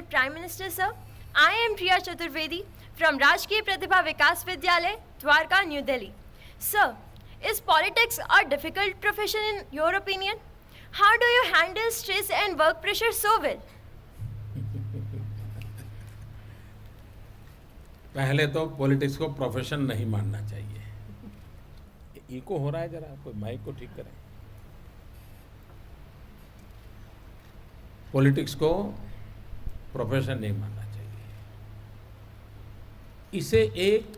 Respected Prime Minister Sir, I am Priya Chaturvedi from Rajkiya Pratibha Vikas Vidyalay, Dwarka, New Delhi. Sir, is politics a difficult profession in your opinion? How do you handle stress and work pressure so well? पहले तो politics को profession नहीं मानना चाहिए। Eco हो रहा है, जरा कोई माइक को ठीक करें। पॉलिटिक्स को प्रोफेशन नहीं मानना चाहिए, इसे एक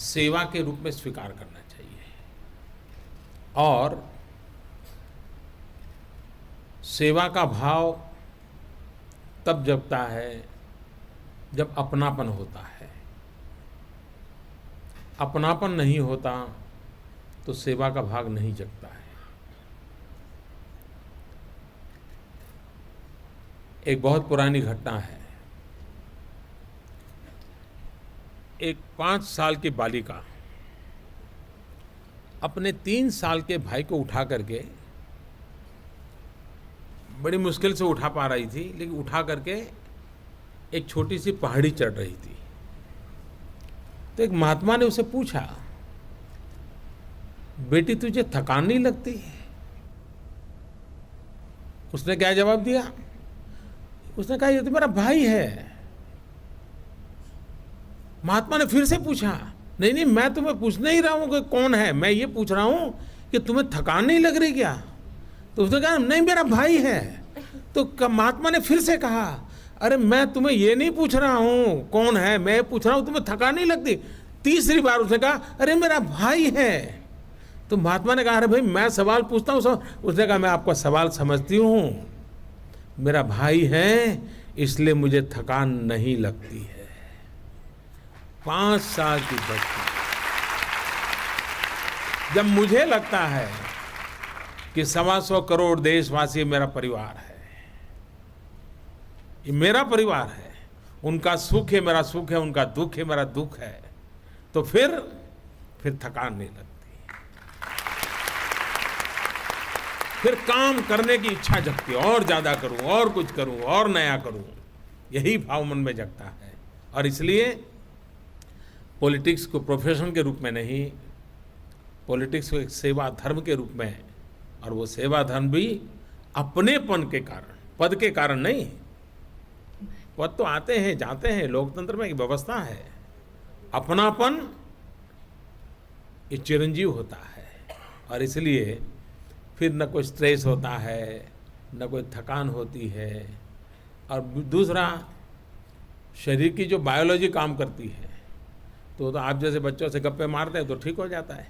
सेवा के रूप में स्वीकार करना चाहिए और सेवा का भाव तब जगता है जब अपनापन होता है। अपनापन नहीं होता तो सेवा का भाग नहीं जगता है। एक बहुत पुरानी घटना है। एक 5 साल की बालिका अपने 3 साल के भाई को उठा करके, बड़ी मुश्किल से उठा पा रही थी, लेकिन उठा करके एक छोटी सी पहाड़ी चढ़ रही थी। तो एक महात्मा ने उसे पूछा, बेटी तुझे थकान नहीं लगती? उसने क्या जवाब दिया? उसने कहा ये तो मेरा भाई है। महात्मा ने फिर से पूछा, नहीं नहीं, मैं तुम्हें पूछ नहीं रहा हूं कि कौन है, मैं ये पूछ रहा हूं कि तुम्हें थकान नहीं लग रही क्या? तो उसने कहा नहीं, मेरा भाई है। तो महात्मा ने फिर से कहा, अरे मैं तुम्हें ये नहीं पूछ रहा हूं कौन है, मैं पूछ रहा हूं तुम्हें थकान नहीं लगती? तीसरी बार उसने कहा, अरे मेरा भाई है। तो महात्मा ने कहा, अरे भाई मैं सवाल पूछता हूं। उसने कहा, मैं आपका सवाल समझती हूं, मेरा भाई है इसलिए मुझे थकान नहीं लगती है। 5 साल की बच्ची। जब मुझे लगता है कि 125 करोड़ देशवासी मेरा परिवार है, ये मेरा परिवार है, उनका सुख है मेरा सुख है, उनका दुख है मेरा दुख है, तो फिर थकान नहीं लगती, फिर काम करने की इच्छा जगती है, और ज्यादा करूं, और कुछ करूं, और नया करूं, यही भाव मन में जगता है। और इसलिए पॉलिटिक्स को प्रोफेशन के रूप में नहीं, पॉलिटिक्स को एक सेवा धर्म के रूप में, और वो सेवा धर्म भी अपनेपन के कारण, पद के कारण नहीं। पद तो आते हैं जाते हैं, लोकतंत्र में एक व्यवस्था है। अपनापन ये चिरंजीव होता है, और इसलिए फिर न कोई स्ट्रेस होता है, न कोई थकान होती है। और दूसरा, शरीर की जो बायोलॉजी काम करती है, तो आप जैसे बच्चों से गप्पे मारते हैं तो ठीक हो जाता है।